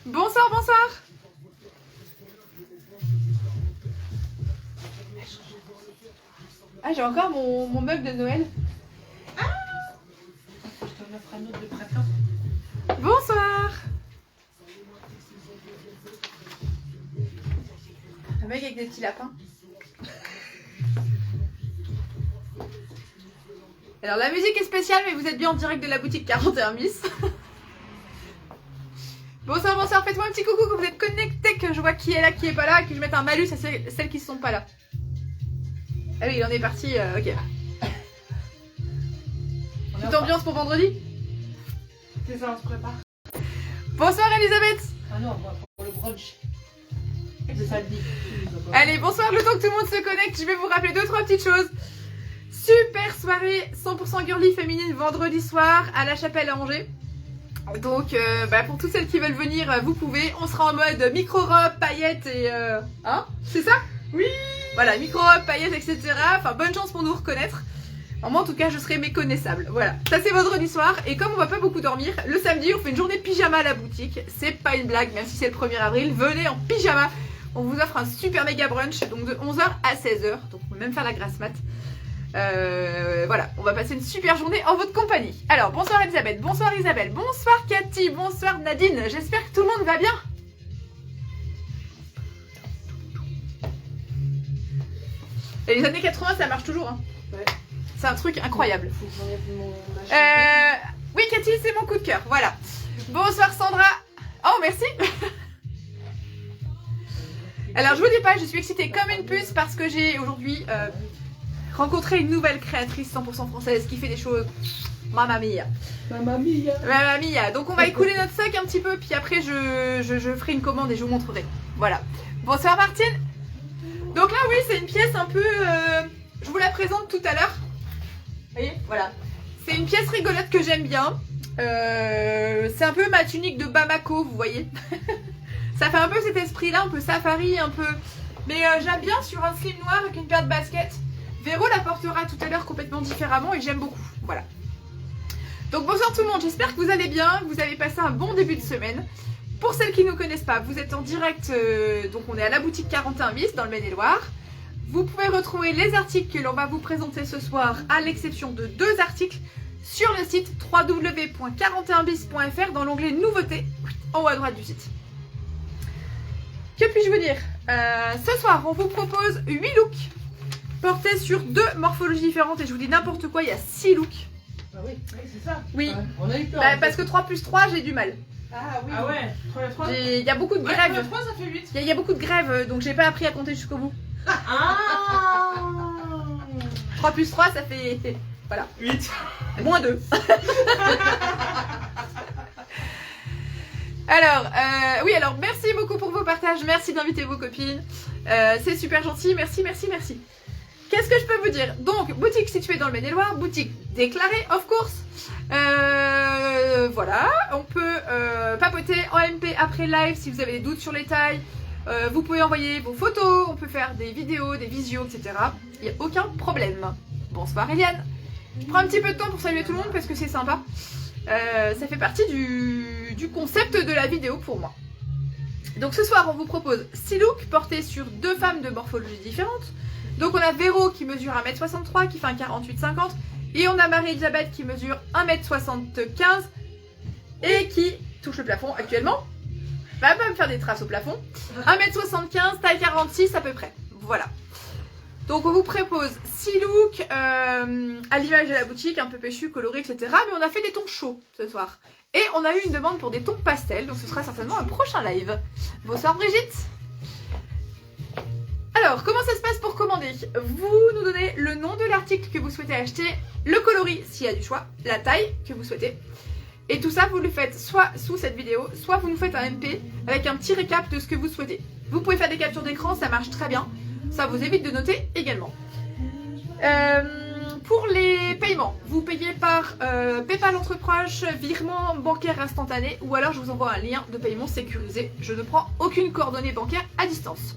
Bonsoir, bonsoir. Ah, j'ai encore mon mug de Noël. Ah, je t'en offre un autre de printemps. Bonsoir. Un mec avec des petits lapins. Alors la musique est spéciale, mais vous êtes bien en direct de la boutique 41 Miss. Bonsoir, bonsoir, faites-moi un petit coucou que vous êtes connectés, que je vois qui est là, qui est pas là, et que je mette un malus à celles qui ne sont pas là. Ah oui, il en est parti, ok. Petite ambiance pour vendredi. C'est ça, on se prépare. Bonsoir Elisabeth. Ah non, pour le brunch. C'est samedi. Allez, bonsoir, le temps que tout le monde se connecte, je vais vous rappeler 2-3 petites choses. Super soirée 100% girly féminine vendredi soir à la Chapelle à Angers. Donc pour toutes celles qui veulent venir, vous pouvez. On sera en mode micro-robe, paillettes et... Hein? C'est ça? Oui. Voilà, micro-robe, paillettes, etc. Enfin, bonne chance pour nous reconnaître. Alors, moi, en tout cas, je serai méconnaissable. Voilà, ça c'est vendredi soir. Et comme on va pas beaucoup dormir, le samedi, on fait une journée pyjama à la boutique. C'est pas une blague, même si c'est le 1er avril. Venez en pyjama. On vous offre un super méga brunch, donc de 11h à 16h. Donc on peut même faire la grasse mat. Voilà, on va passer une super journée en votre compagnie. Alors, bonsoir Elisabeth, bonsoir Isabelle, bonsoir Cathy, bonsoir Nadine. J'espère que tout le monde va bien. Et les années 80, ça marche toujours. Hein. Ouais. C'est un truc incroyable. Faut que j'enlève mon machin. Oui, Cathy, c'est mon coup de cœur. Voilà. Bonsoir Sandra. Oh, merci. Alors, je vous dis pas, je suis excitée comme une puce parce que j'ai aujourd'hui rencontré une nouvelle créatrice 100% française qui fait des choses. Mamma mia. Mamma mia. Mamma mia. Donc, on va écouler notre sac un petit peu, puis après, je ferai une commande et je vous montrerai. Voilà. Bonsoir Martine. Donc là, oui, c'est une pièce un peu... je vous la présente tout à l'heure. Vous voyez, voilà. C'est une pièce rigolote que j'aime bien. C'est un peu ma tunique de Bamako, vous voyez. Ça fait un peu cet esprit-là, un peu safari, un peu... Mais j'aime bien sur un slim noir avec une paire de baskets. Véro la portera tout à l'heure complètement différemment et j'aime beaucoup. Voilà. Donc bonsoir tout le monde, j'espère que vous allez bien, que vous avez passé un bon début de semaine. Pour celles qui ne nous connaissent pas, vous êtes en direct, donc on est à la boutique 41 Miss dans le Maine-et-Loire. Vous pouvez retrouver les articles que l'on va vous présenter ce soir, à l'exception de 2 articles, sur le site www.41bis.fr dans l'onglet Nouveautés, en haut à droite du site. Que puis-je vous dire? Ce soir, on vous propose 8 looks portés sur 2 morphologies différentes. Et je vous dis n'importe quoi, il y a 6 looks. Ah oui, c'est ça. Oui. Ouais, on a eu peur. Parce que 3 plus 3, j'ai du mal. Ah oui. Ah ouais, 3 et 3. Il y a beaucoup de grèves. 3, ça fait 8. Il y a beaucoup de grèves, donc j'ai pas appris à compter jusqu'au bout. Ah 3 plus 3, ça fait... Voilà. 8. Moins 2. Alors, oui, alors merci beaucoup pour vos partages, merci d'inviter vos copines, c'est super gentil, merci, merci, merci. Qu'est-ce que je peux vous dire? Donc, boutique située dans le Maine-et-Loire, boutique déclarée, of course. Voilà, on peut papoter en MP après live si vous avez des doutes sur les tailles. Vous pouvez envoyer vos photos, on peut faire des vidéos, des visios, etc. Il n'y a aucun problème. Bonsoir Eliane. Je prends un petit peu de temps pour saluer tout le monde parce que c'est sympa. Ça fait partie du concept de la vidéo pour moi. Donc ce soir, on vous propose 6 looks portés sur 2 femmes de morphologie différentes. Donc on a Véro qui mesure 1m63, qui fait un 48-50. Et on a Marie-Elisabeth qui mesure 1m75 et qui touche le plafond actuellement. Va pas me faire des traces au plafond. 1m75, taille 46 à peu près. Voilà. Donc on vous propose 6 looks à l'image de la boutique, un peu péchu, coloré, etc. Mais on a fait des tons chauds ce soir. Et on a eu une demande pour des tons pastels, donc ce sera certainement un prochain live. Bonsoir Brigitte. Alors, comment ça se passe pour commander? Vous nous donnez le nom de l'article que vous souhaitez acheter, le coloris s'il y a du choix, la taille que vous souhaitez. Et tout ça, vous le faites soit sous cette vidéo, soit vous nous faites un MP avec un petit récap de ce que vous souhaitez. Vous pouvez faire des captures d'écran, ça marche très bien. Ça vous évite de noter également. Pour les paiements, vous payez par PayPal entre proches, virement bancaire instantané, ou alors je vous envoie un lien de paiement sécurisé. Je ne prends aucune coordonnée bancaire à distance.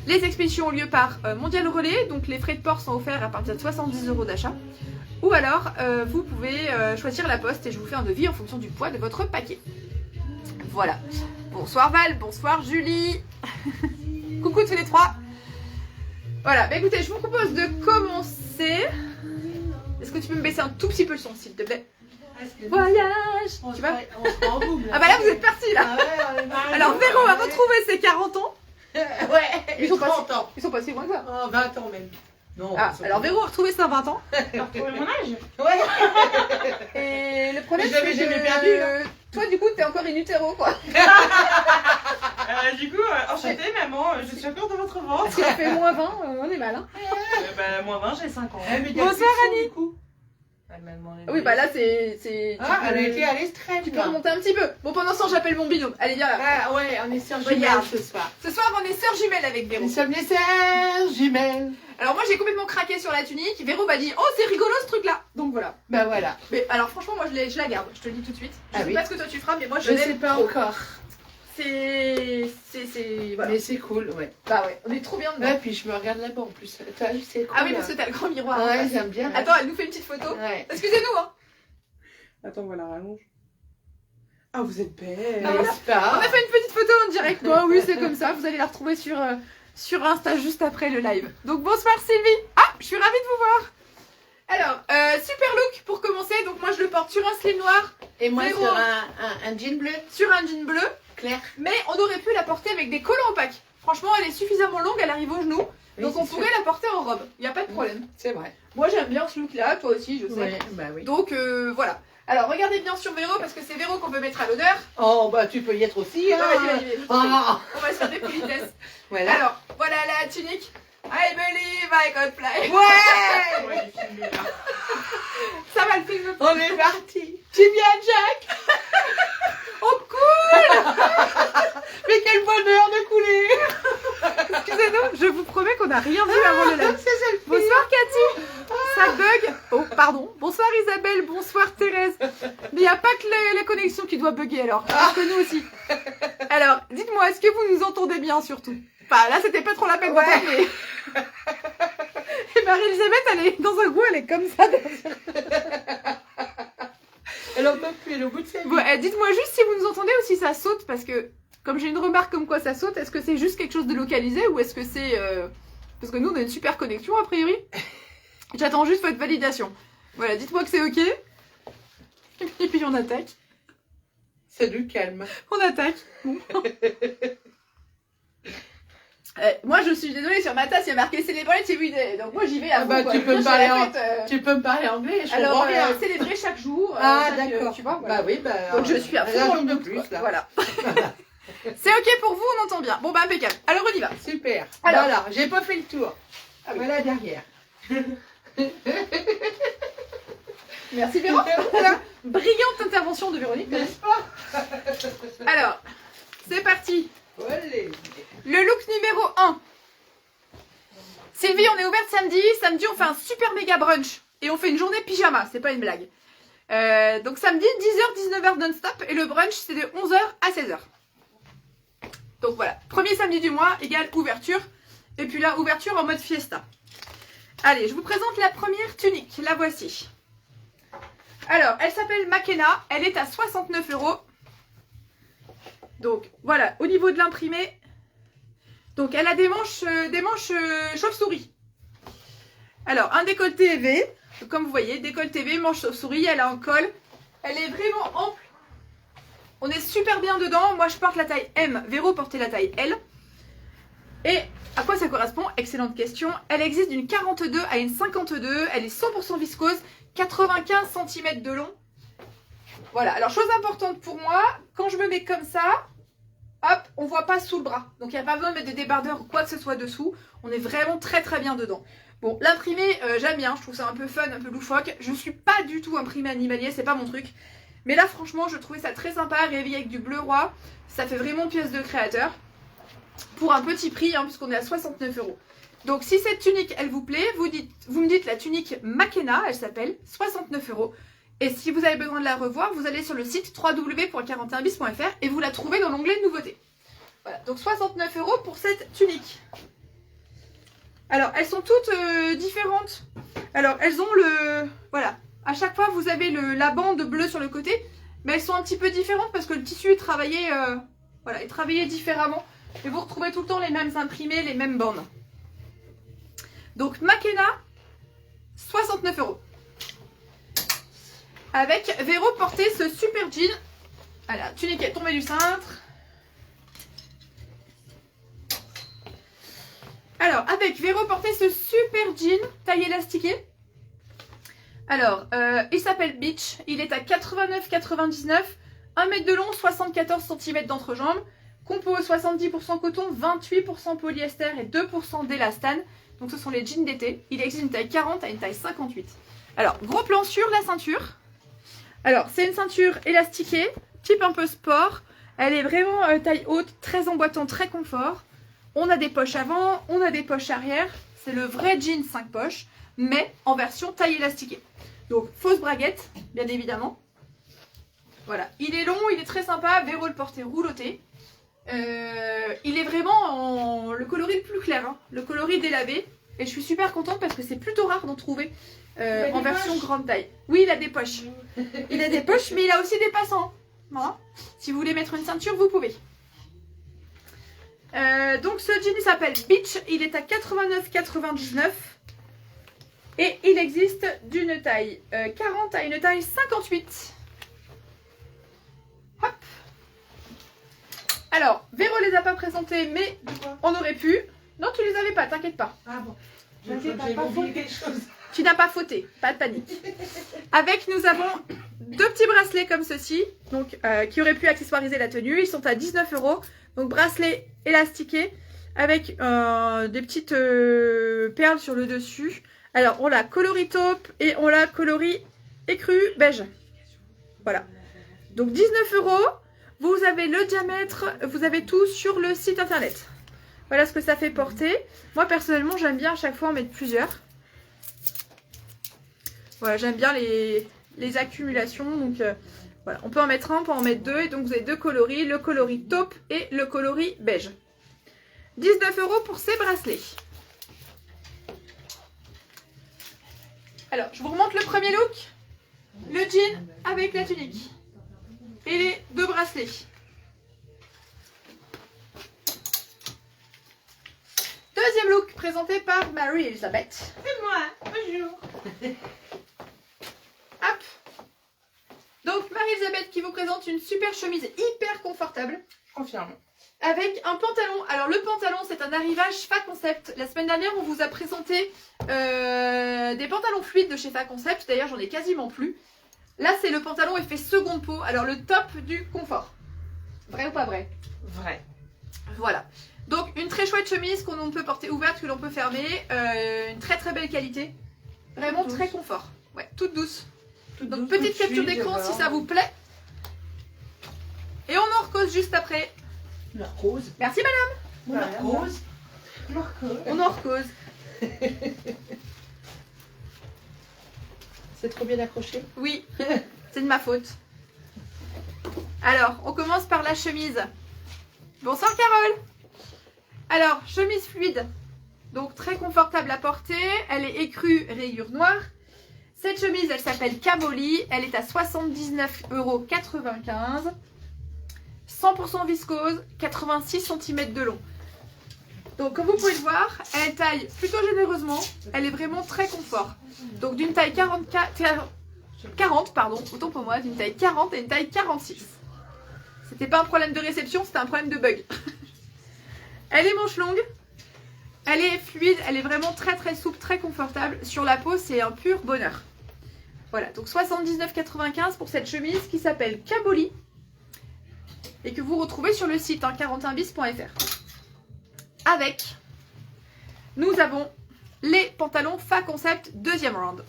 Les expéditions ont lieu par Mondial Relais, donc les frais de port sont offerts à partir de 70 € d'achat. Ou alors, vous pouvez choisir la poste et je vous fais un devis en fonction du poids de votre paquet. Voilà. Bonsoir Val, bonsoir Julie. Coucou tous les trois. Voilà, bah écoutez, je vous propose de commencer. Est-ce que tu peux me baisser un tout petit peu le son, s'il te plaît? Voyage. Tu vois? Ah bah là, vous êtes partis là. Alors Véro a retrouvé ses 40 ans. Ouais, Ils sont 30 ans. Ils sont pas si loin que ça. Oh, 20 ans même. Non. Ah, alors Véro a retrouvé ses 20 ans. T'as retrouvé mon âge? Ouais. Et le problème, Jamais, c'est jamais que perdu, hein. toi, du coup, t'es encore in utero, quoi. Du coup, enchantée maman, je suis encore dans votre ventre. Si on fait moins 20, on est mal, hein. Moins 20, j'ai 5 ans. Bonsoir, Annie. Elle m'a demandé. Oui, bah là, c'est... Ah, elle a été à l'extrême. Tu peux remonter un petit peu. Bon, pendant ce temps, j'appelle mon binôme. Allez, viens là. Ah ouais, on est sœurs Regarde. jumelles ce soir. Ce soir, on est sœurs jumelles avec Véro. Nous sommes les sœurs jumelles. Alors moi, j'ai complètement craqué sur la tunique. Véro m'a dit, oh, c'est rigolo ce truc-là. Donc voilà. Bah voilà. Mais alors, franchement, moi, je la garde. Je te le dis tout de suite. Je Ah sais oui. pas ce que toi tu feras, mais moi, je Je sais l'aime pas trop. encore. C'est... Voilà. Mais c'est cool, ouais. Bah ouais, on est trop bien dedans. Ouais, puis je me regarde là-bas en plus. Toi, c'est cool. Ah oui, parce que t'as le grand miroir. en Ouais, face. j'aime bien. Attends, elle nous fait une petite photo. Ouais. Excusez-nous, hein. Attends, voilà, rallonge. Ah, vous êtes belle. Ah, voilà. N'est-ce pas? On a fait une petite photo en direct. Bon, oui, c'est comme ça. Vous allez la retrouver sur Insta juste après le live. Donc, bonsoir Sylvie. Ah, je suis ravie de vous voir. Alors, super look pour commencer. Donc, moi, je le porte sur un slim noir, Et moi Véro. sur un jean bleu sur un jean bleu. clair. Mais on aurait pu la porter avec des collants opaques. Franchement, elle est suffisamment longue, elle arrive au genou. Oui, Donc, c'est on sûr. pourrait la porter en robe. Il n'y a pas de problème. C'est vrai. Moi, j'aime bien ce look-là. Toi aussi, je sais. Ouais, bah oui. Donc, voilà. Alors, regardez bien sur Véro parce que c'est Véro qu'on veut mettre à l'honneur. Oh, bah tu peux y être aussi, hein. Ah, vas-y. Ah, On va se faire des politesses. voilà. Alors, voilà la tunique. I believe I can fly. Ouais. Ouais, j'ai filmé, là. Ça va le film. On est parti. Tu viens, Jack? Oh cool. Mais quel bonheur de couler. Excusez-nous, je vous promets qu'on n'a rien vu avant le live. C'est ça le pire. Bonsoir Cathy. Ça bug. Oh, pardon. Bonsoir Isabelle. Bonsoir Thérèse. Mais il n'y a pas que la connexion qui doit bugger alors. Parce que nous aussi. Alors, dites-moi, est-ce que vous nous entendez bien surtout? Enfin, là, c'était pas trop la peine Ouais. d'entendre, mais... Et Marie-Elisabeth, elle est dans un goût, elle est comme ça. Elle en peut plus, elle est au bout de sa vie. Bon, dites-moi juste si vous nous entendez ou si ça saute, parce que comme j'ai une remarque comme quoi ça saute, est-ce que c'est juste quelque chose de localisé ou est-ce que c'est... Parce que nous, on a une super connexion, a priori. J'attends juste votre validation. Voilà, dites-moi que c'est OK. Et puis on attaque. C'est du calme. On attaque. Bon. Moi, je suis désolée, sur ma tasse, il y a marqué Celebrate every day. Donc moi, j'y vais à Ah fond, bah, quoi. tu peux Moi, me je fais la parler fête, Tu peux me parler anglais, je Alors, comprends rien. célébrer chaque jour. Ah, chaque, d'accord. Tu vois, voilà. Bah oui, bah. Donc je suis à fond un dans jour le de mood, plus, quoi. là. Voilà. C'est OK pour vous, on entend bien. Bon, bah impeccable. Alors, on y va. Super. Alors. Voilà, j'ai pas fait le tour. Ah oui. Voilà derrière. Merci Véro. Voilà. Brillante intervention de Véronique. N'est-ce pas? Alors, c'est parti. Allez. Le look numéro 1. Sylvie, on est ouverte samedi. Samedi, on fait un super méga brunch. Et on fait une journée pyjama, c'est pas une blague. Donc samedi, 10h, 19h non-stop. Et le brunch, c'est de 11h à 16h. Donc voilà, premier samedi du mois, égale ouverture. Et puis là, ouverture en mode fiesta. Allez, je vous présente la première tunique. La voici. Alors, elle s'appelle Makena. Elle est à 69 €. Donc voilà, au niveau de l'imprimé, donc elle a des manches chauve-souris. Alors un décolleté V, comme vous voyez, décolleté V, manche chauve-souris, elle a un col, elle est vraiment ample. On est super bien dedans, moi je porte la taille M, Véro portait la taille L. Et à quoi ça correspond? Excellente question. Elle existe d'une 42 à une 52, elle est 100% viscose, 95 cm de long. Voilà, alors chose importante pour moi, quand je me mets comme ça, hop, on voit pas sous le bras. Donc il n'y a pas besoin de mettre des débardeurs ou quoi que ce soit dessous. On est vraiment très très bien dedans. Bon, l'imprimé, j'aime bien, je trouve ça un peu fun, un peu loufoque. Je suis pas du tout imprimé animalier, c'est pas mon truc. Mais là franchement, je trouvais ça très sympa, réveillé avec du bleu roi. Ça fait vraiment pièce de créateur. Pour un petit prix, hein, puisqu'on est à 69 €. Donc si cette tunique, elle vous plaît, vous me dites la tunique Makena, elle s'appelle, 69 €. Et si vous avez besoin de la revoir, vous allez sur le site www.41bis.fr et vous la trouvez dans l'onglet nouveautés. Voilà, donc 69 € pour cette tunique. Alors, elles sont toutes différentes. Alors, elles ont le... Voilà, à chaque fois, vous avez la bande bleue sur le côté, mais elles sont un petit peu différentes parce que le tissu est travaillé Voilà, et travailler différemment. Et vous retrouvez tout le temps les mêmes imprimés, les mêmes bandes. Donc Makena, 69 €. Avec Véro porter ce super jean. Voilà, tunique est tombée du cintre. Alors, avec Véro porter ce super jean taille élastiquée. Alors, il s'appelle Beach. Il est à 89,99 €. 1 mètre de long, 74 cm d'entrejambe. Compo 70% coton, 28% polyester et 2% d'élastane. Donc ce sont les jeans d'été. Il existe une taille 40 à une taille 58. Alors, gros plan sur la ceinture. Alors, c'est une ceinture élastiquée, type un peu sport. Elle est vraiment taille haute, très emboîtante, très confort. On a des poches avant, on a des poches arrière. C'est le vrai jean 5 poches, mais en version taille élastiquée. Donc, fausse braguette, bien évidemment. Voilà, il est long, il est très sympa. Véro le portait rouloté. Il est vraiment le coloris le plus clair, hein, le coloris délavé. Et je suis super contente parce que c'est plutôt rare d'en trouver en version grande taille. Oui, il a des poches. Il a des poches, mais il a aussi des passants. Voilà. Si vous voulez mettre une ceinture, vous pouvez. Donc ce jean il s'appelle Beach. Il est à 89,99 €. Et il existe d'une taille 40 à une taille 58. Hop. Alors, Véro les a pas présentés, mais on aurait pu. Non, tu les avais pas, t'inquiète pas. Ah bon. J'ai oublié quelque chose. Tu n'as pas fauté, pas de panique. Avec, nous avons 2 petits bracelets comme ceci, donc qui auraient pu accessoiriser la tenue. Ils sont à 19 €. Donc bracelets élastiqués avec des petites perles sur le dessus. Alors, on l'a coloris taupe et on l'a coloris écru beige. Voilà. Donc 19 €. Vous avez le diamètre, vous avez tout sur le site internet. Voilà ce que ça fait porter. Moi personnellement j'aime bien à chaque fois en mettre plusieurs. Voilà, j'aime bien les accumulations. Donc voilà, on peut en mettre un, on peut en mettre deux. Et donc vous avez 2 coloris, le coloris taupe et le coloris beige. 19 € pour ces bracelets. Alors, je vous remonte le premier look. Le jean avec la tunique. Et les 2 bracelets. Deuxième look présenté par Marie-Elisabeth. C'est moi. Bonjour. Hop. Donc Marie-Elisabeth qui vous présente une super chemise hyper confortable. Confirme. Avec un pantalon. Alors le pantalon c'est un arrivage Fa Concept. La semaine dernière on vous a présenté des pantalons fluides de chez Fa Concept. D'ailleurs j'en ai quasiment plus. Là c'est le pantalon effet seconde peau. Alors le top du confort. Vrai ou pas vrai? Vrai. Voilà. Donc une très chouette chemise qu'on peut porter ouverte, que l'on peut fermer. Une très très belle qualité. Vraiment très confort. Ouais, toute douce. Donc petite capture d'écran si ça vous plaît. Et on en recose juste après. Narcose. Merci madame. Narcose. Narcose. On en recose. C'est trop bien accroché. Oui, c'est de ma faute. Alors, on commence par la chemise. Bonsoir Carole. Alors, chemise fluide. Donc très confortable à porter. Elle est écrue, rayure noire. Cette chemise, elle s'appelle Caboli. Elle est à 79,95 €. 100% viscose, 86 cm de long. Donc comme vous pouvez le voir, elle taille plutôt généreusement. Elle est vraiment très confort. Donc d'une taille 40, autant pour moi, d'une taille 40 et une taille 46. C'était pas un problème de réception, c'était un problème de bug. Elle est manche longue. Elle est fluide, elle est vraiment très très souple, très confortable. Sur la peau, c'est un pur bonheur. Voilà, donc 79,95 € pour cette chemise qui s'appelle Caboli. Et que vous retrouvez sur le site 41bis.fr. Avec, nous avons les pantalons Fa Concept deuxième round.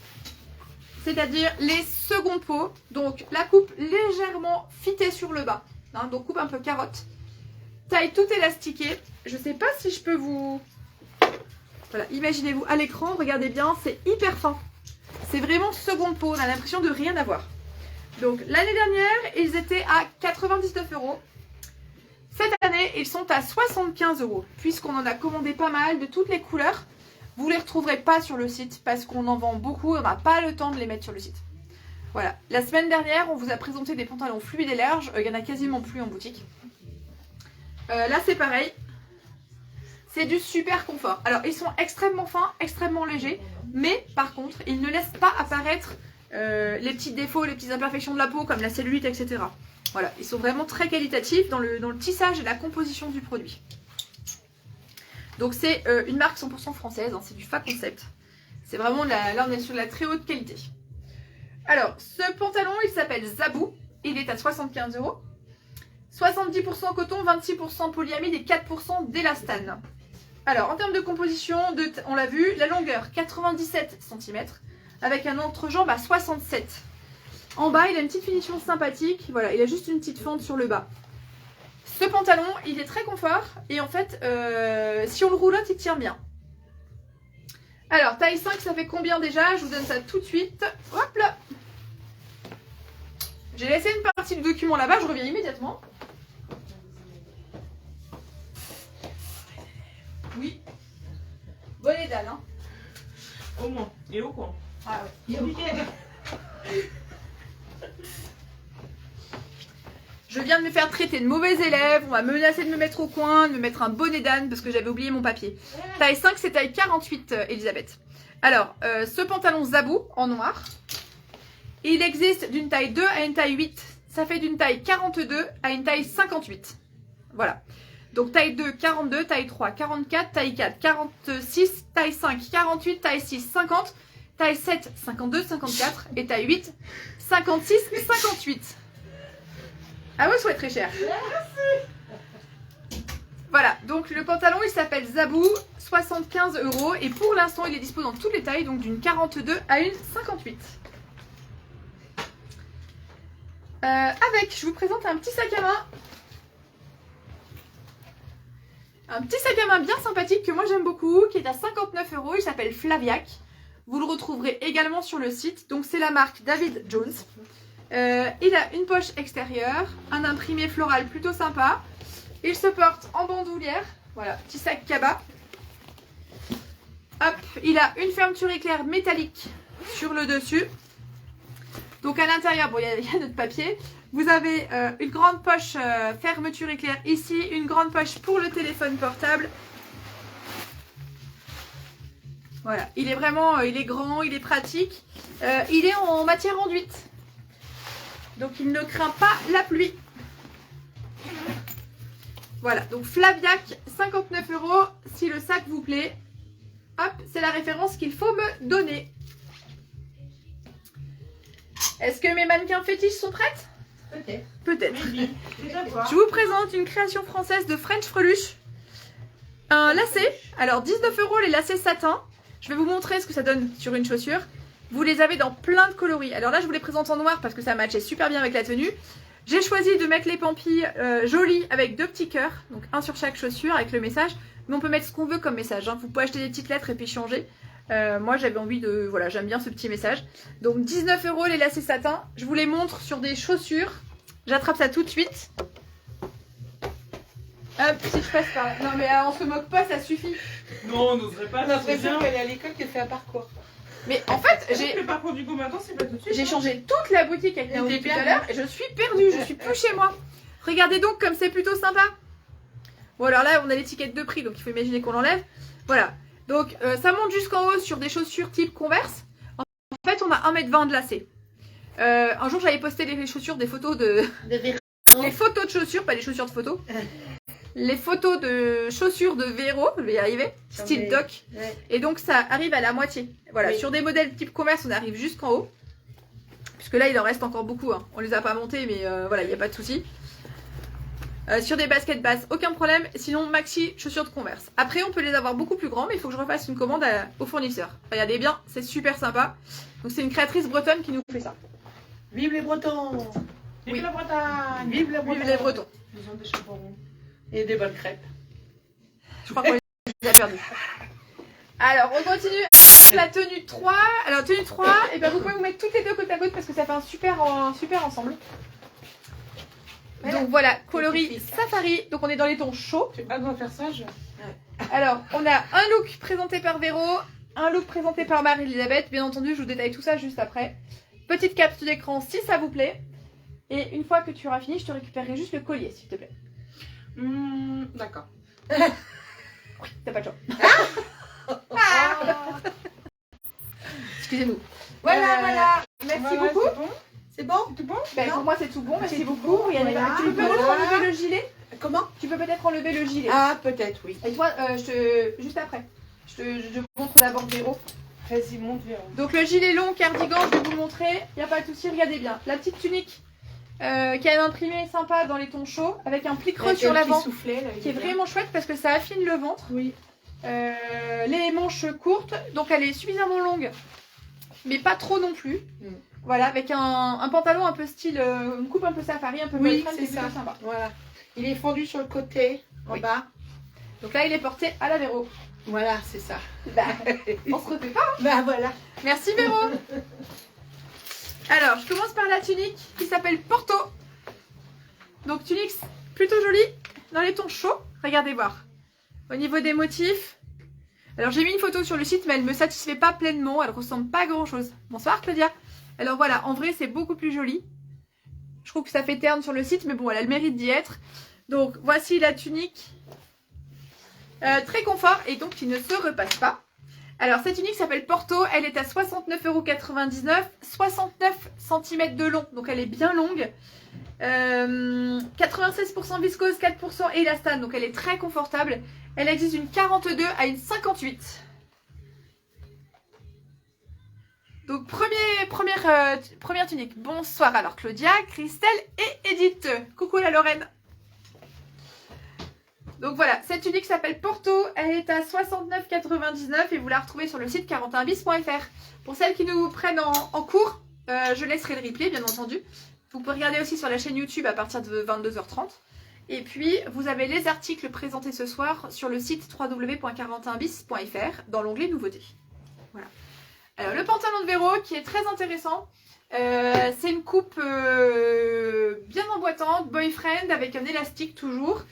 C'est-à-dire les secondes peaux. Donc la coupe légèrement fitée sur le bas. Hein, donc coupe un peu carotte. Taille tout élastiquée. Je ne sais pas si je peux vous... Voilà, imaginez-vous à l'écran, regardez bien, c'est hyper fin. C'est vraiment seconde peau, on a l'impression de rien avoir. Donc l'année dernière, ils étaient à 99 €. Cette année, ils sont à 75 €. Puisqu'on en a commandé pas mal de toutes les couleurs. Vous ne les retrouverez pas sur le site parce qu'on en vend beaucoup et on n'a pas le temps de les mettre sur le site. Voilà. La semaine dernière, on vous a présenté des pantalons fluides et larges. Il n'y en a quasiment plus en boutique. Là c'est pareil. C'est du super confort. Alors ils sont extrêmement fins, extrêmement légers. Mais par contre, ils ne laissent pas apparaître les petits défauts, les petites imperfections de la peau comme la cellulite, etc. Voilà, ils sont vraiment très qualitatifs dans le tissage et la composition du produit. Donc c'est une marque 100% française, hein, c'est du Fa Concept. C'est vraiment, là on est sur de la très haute qualité. Alors, ce pantalon, il s'appelle Zabou. Il est à 75 €. 70% coton, 26% polyamide et 4% d'élastane. Alors, en termes de composition, on l'a vu, la longueur 97 cm avec un entrejambe à 67. En bas, il a une petite finition sympathique. Voilà, il a juste une petite fente sur le bas. Ce pantalon, il est très confort et en fait, si on le roulotte, il tient bien. Alors, taille 5, ça fait combien déjà? Je vous donne ça tout de suite. Hop là! J'ai laissé une partie du document là-bas, je reviens immédiatement. Oui. Bonnet d'âne, hein. Au moins. Et au coin. Ah ouais. Je viens de me faire traiter de mauvais élève, on m'a menacé de me mettre au coin, de me mettre un bonnet d'âne parce que j'avais oublié mon papier. Taille 5, c'est taille 48, Elisabeth. Alors, ce pantalon Zabou en noir, il existe d'une taille 2 à une taille 8. Ça fait d'une taille 42 à une taille 58. Voilà. Donc taille 2, 42, taille 3, 44, taille 4, 46, taille 5, 48, taille 6, 50, taille 7, 52, 54 et taille 8, 56, 58. À vos souhaits, très cher. Voilà, donc le pantalon il s'appelle Zabou, 75 € et pour l'instant il est dispo dans toutes les tailles, donc d'une 42 à une 58. Je vous présente un petit sac à main. Un petit sac à main bien sympathique que moi j'aime beaucoup, qui est à 59 €, il s'appelle Flaviac. Vous le retrouverez également sur le site, donc c'est la marque David Jones. Il a une poche extérieure, un imprimé floral plutôt sympa. Il se porte en bandoulière, voilà, petit sac cabas. Hop, il a une fermeture éclair métallique sur le dessus. Donc à l'intérieur, bon, il y a notre papier. Vous avez une grande poche fermeture éclair ici, une grande poche pour le téléphone portable. Voilà, il est vraiment, il est grand, il est pratique. Il est en matière enduite. Donc il ne craint pas la pluie. Voilà, donc Flaviac, 59 €, si le sac vous plaît. Hop, c'est la référence qu'il faut me donner. Est-ce que mes mannequins fétiches sont prêtes? Peut-être. Peut-être. Oui. Je vous présente une création française de French Freluche. Un lacet. Alors 19 € les lacets satin. Je vais vous montrer ce que ça donne sur une chaussure. Vous les avez dans plein de coloris. Alors là, je vous les présente en noir parce que ça matchait super bien avec la tenue. J'ai choisi de mettre les pampilles jolies avec 2 petits cœurs. Donc un sur chaque chaussure avec le message. Mais on peut mettre ce qu'on veut comme message, hein. Vous pouvez acheter des petites lettres et puis changer. Moi, j'avais envie de... Voilà, j'aime bien ce petit message. Donc 19 € les lacets satin. Je vous les montre sur des chaussures. J'attrape ça tout de suite. Hop, si je passe par là. Non mais on se moque pas, ça suffit. Non, on n'oserait pas. On a l'impression qu'elle est à l'école, qu'elle fait un parcours. Mais en fait, Le parcours du combattant, c'est pas tout de suite. j'ai changé toute la boutique avec Naomi tout à l'heure et je suis perdue, je suis plus chez moi. Regardez donc comme c'est plutôt sympa. Bon alors là, on a l'étiquette de prix, donc il faut imaginer qu'on l'enlève. Voilà, donc ça monte jusqu'en haut sur des chaussures type Converse. En fait, on a 1,20 m de lacets. Un jour, j'avais posté les chaussures, des photos de... Les photos de chaussures, pas les chaussures de photos. Les photos de chaussures de Véro, je vais y arriver, style doc. Ouais. Et donc ça arrive à la moitié. Voilà, Oui. sur des modèles type commerce, on arrive jusqu'en haut. Puisque là, il en reste encore beaucoup, hein. On les a pas montés, mais voilà, il n'y a pas de souci. Sur des baskets basses, aucun problème. Sinon, maxi chaussures de Converse. Après, on peut les avoir beaucoup plus grands, mais il faut que je refasse une commande au fournisseur. Regardez bien, c'est super sympa. Donc c'est une créatrice bretonne qui nous fait ça. Vive les Bretons! Vive Oui. la Bretagne. Vive les Bretons! Vive les Bretons. Ils ont des chaperons. Et des bonnes crêpes. Je crois qu'on les a perdus. Alors, on continue la tenue 3. Alors, tenue 3, et ben vous pouvez vous mettre toutes les deux côte à côte parce que ça fait un super ensemble. Donc voilà, coloris safari. Donc on est dans les tons chauds. Tu as besoin de faire ça, Alors, on a un look présenté par Véro, un look présenté par Marie-Elisabeth. Bien entendu, je vous détaille tout ça juste après. Petite capture d'écran si ça vous plaît. Et une fois que tu auras fini, je te récupérerai juste le collier, s'il te plaît. D'accord. T'as pas de choix. Ah. Excusez-nous. Voilà, voilà. Merci Voilà, beaucoup. c'est bon. C'est bon? Tout bon? Ben, pour moi, c'est tout bon. Merci beaucoup. Rihanna. Voilà, Tu peux peut-être voilà. enlever le gilet? Comment? Tu peux peut-être enlever le gilet. Ah, peut-être, oui. Et toi, juste après, je montre d'abord Véro. Vas-y, monte vers où? Donc le gilet long, cardigan, je vais vous le montrer. Il n'y a pas de souci, regardez bien. La petite tunique qui a un imprimé sympa dans les tons chauds, avec un pli creux sur l'avant, qui est vraiment chouette parce que ça affine le ventre. Oui. Les manches courtes, donc elle est suffisamment longue, mais pas trop non plus. Voilà, avec un pantalon un peu style, une coupe un peu safari, un peu Oui, boyfriend, c'est plutôt ça. sympa. Voilà. Il est fendu sur le côté, en Oui. bas. Donc là, il est porté à la Véro. Voilà, c'est ça. Bah, on se refait pas. Bah voilà. Merci Véro. Alors, je commence par la tunique qui s'appelle Porto. Donc tunique plutôt jolie, dans les tons chauds. Regardez voir. Au niveau des motifs. Alors j'ai mis une photo sur le site, mais elle ne me satisfait pas pleinement. Elle ressemble pas à grand chose. Bonsoir Claudia. Alors voilà, en vrai c'est beaucoup plus joli. Je trouve que ça fait terne sur le site, mais bon, elle a le mérite d'y être. Donc voici la tunique. Très confort et donc qui ne se repasse pas. Alors cette tunique s'appelle Porto, elle est à 69,99 €, 69 cm de long, donc elle est bien longue. 96% viscose, 4% élastane, donc elle est très confortable. Elle existe d'une 42 à une 58. Donc première tunique. Bonsoir alors Claudia, Christelle et Edith. Coucou la Lorraine. Donc voilà, cette tunique s'appelle Porto, elle est à 69,99 € et vous la retrouvez sur le site 41bis.fr. Pour celles qui nous prennent en cours, je laisserai le replay bien entendu. Vous pouvez regarder aussi sur la chaîne YouTube à partir de 22h30. Et puis vous avez les articles présentés ce soir sur le site www.41bis.fr dans l'onglet nouveautés. Voilà. Alors le pantalon de Véro qui est très intéressant. C'est une coupe bien emboîtante, boyfriend avec un élastique toujours.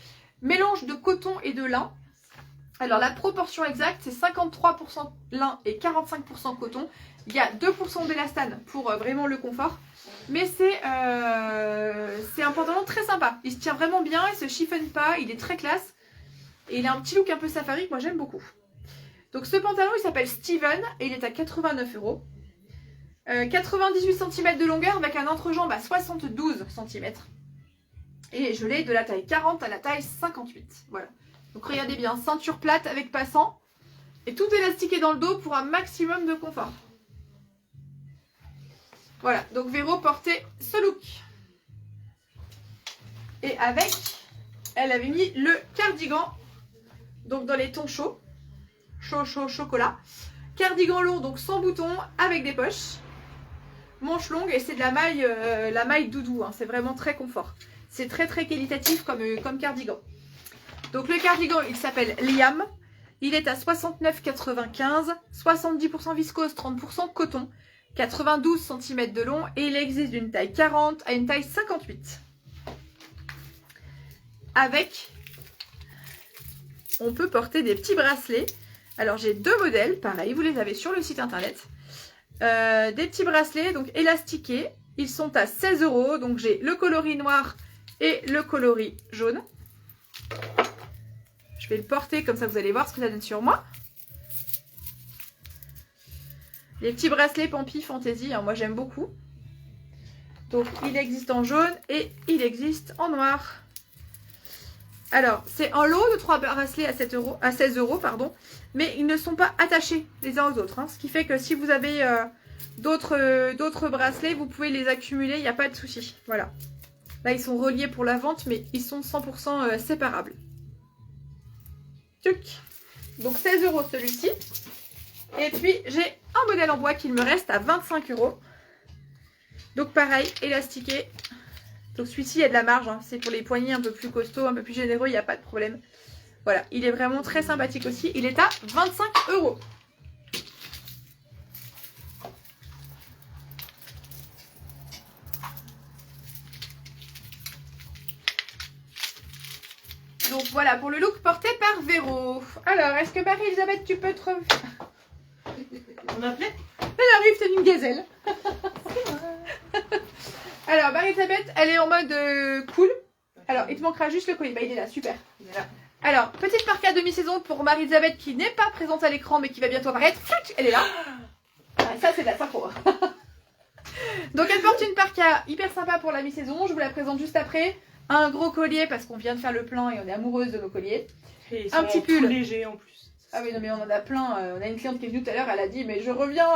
Mélange de coton et de lin. Alors la proportion exacte c'est 53% lin et 45% coton. Il y a 2% d'élastane pour vraiment le confort. Mais c'est un pantalon très sympa. Il se tient vraiment bien, il se chiffonne pas, il est très classe. Et il a un petit look un peu safari que moi j'aime beaucoup. Donc ce pantalon il s'appelle Steven et il est à 89 €. 98 cm de longueur avec un entrejambe à 72 cm. Et je l'ai de la taille 40 à la taille 58. Voilà. Donc regardez bien, ceinture plate avec passant. Et tout élastiqué dans le dos pour un maximum de confort. Voilà, donc Véro portait ce look. Et avec, elle avait mis le cardigan. Donc dans les tons chauds. Chaud, chocolat. Cardigan long, donc sans bouton, avec des poches. Manche longue et c'est de la maille doudou. Hein, c'est vraiment très confort. C'est très qualitatif comme cardigan. Donc le cardigan, il s'appelle Liam. Il est à 69,95 €, 70% viscose, 30% coton, 92 cm de long et il existe d'une taille 40 à une taille 58. Avec, on peut porter des petits bracelets. Alors j'ai deux modèles, pareil, vous les avez sur le site internet. Des petits bracelets, donc élastiqués. Ils sont à 16 €, donc j'ai le coloris noir et le coloris jaune. Je vais le porter comme ça vous allez voir ce que ça donne sur moi. Les petits bracelets Pampi Fantasy, hein, moi j'aime beaucoup. Donc il existe en jaune et il existe en noir. Alors c'est un lot de 3 bracelets à 16 €, pardon, mais ils ne sont pas attachés les uns aux autres. Hein, ce qui fait que si vous avez d'autres bracelets, vous pouvez les accumuler, il n'y a pas de souci. Voilà. Là, ils sont reliés pour la vente, mais ils sont 100% séparables. Tuc. Donc 16 € celui-ci. Et puis, j'ai un modèle en bois qu'il me reste à 25 €. Donc pareil, élastiqué. Donc celui-ci, il y a de la marge. Hein. C'est pour les poignets un peu plus costauds, un peu plus généreux, il n'y a pas de problème. Voilà, il est vraiment très sympathique aussi. Il est à 25 €. Donc voilà pour le look porté par Véro. Alors, est-ce que Marie-Elisabeth, tu peux te... On m'appelait? Elle arrive, c'est une gazelle. Alors, Marie-Elisabeth, elle est en mode cool. Alors, il te manquera juste le collier. Bah, il est là, super. Il est là. Alors, petite parka demi-saison pour Marie-Elisabeth qui n'est pas présente à l'écran mais qui va bientôt apparaître. Elle est là. Ah, ça, c'est de la synchro. Donc, elle porte une parka hyper sympa pour la mi-saison. Je vous la présente juste après. Un gros collier parce qu'on vient de faire le plein et on est amoureuse de nos colliers. Et un petit pull léger en plus. Ah oui, non, mais on en a plein. On a une cliente qui est venue tout à l'heure. Elle a dit, mais je reviens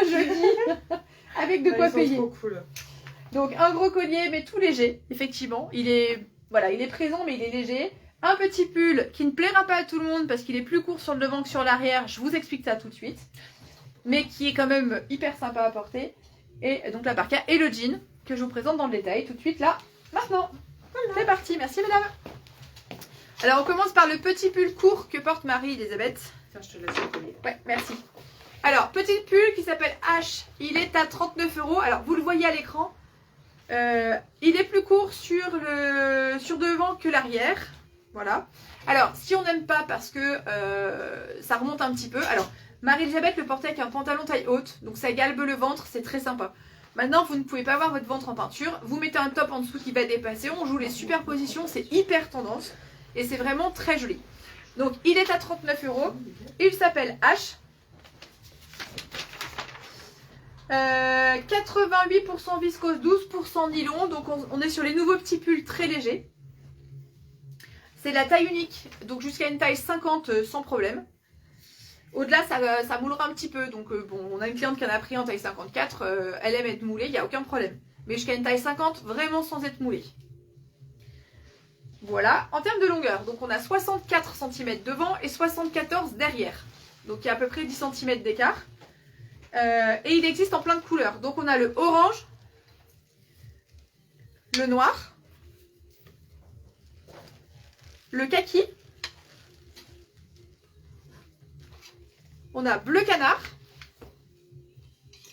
jeudi avec de quoi payer. Trop cool. Donc, un gros collier, mais tout léger, effectivement. Il est présent, mais il est léger. Un petit pull qui ne plaira pas à tout le monde parce qu'il est plus court sur le devant que sur l'arrière. Je vous explique ça tout de suite. Mais qui est quand même hyper sympa à porter. Et donc la parka et le jean que je vous présente dans le détail tout de suite là, maintenant. Voilà. C'est parti, merci madame. Alors on commence par le petit pull court que porte Marie-Elisabeth. Tiens, je te laisse le collier. Ouais, merci. Alors, petit pull qui s'appelle H. Il est à 39 €. Alors, vous le voyez à l'écran. Il est plus court sur devant que l'arrière. Voilà. Alors, si on n'aime pas parce que ça remonte un petit peu. Alors, Marie-Elisabeth le portait avec un pantalon taille haute. Donc, ça galbe le ventre. C'est très sympa. Maintenant, vous ne pouvez pas avoir votre ventre en peinture. Vous mettez un top en dessous qui va dépasser. On joue les superpositions. C'est hyper tendance. Et c'est vraiment très joli. Donc, il est à 39 €. Il s'appelle H. 88% viscose, 12% nylon. Donc, on est sur les nouveaux petits pulls très légers. C'est la taille unique. Donc, jusqu'à une taille 50 sans problème. Au-delà, ça moulera un petit peu. Donc, bon, on a une cliente qui en a pris en taille 54. Elle aime être moulée, il n'y a aucun problème. Mais jusqu'à une taille 50, vraiment sans être moulée. Voilà, en termes de longueur, donc on a 64 cm devant et 74 derrière. Donc il y a à peu près 10 cm d'écart. Et il existe en plein de couleurs. Donc on a le orange, le noir, le kaki, on a bleu canard,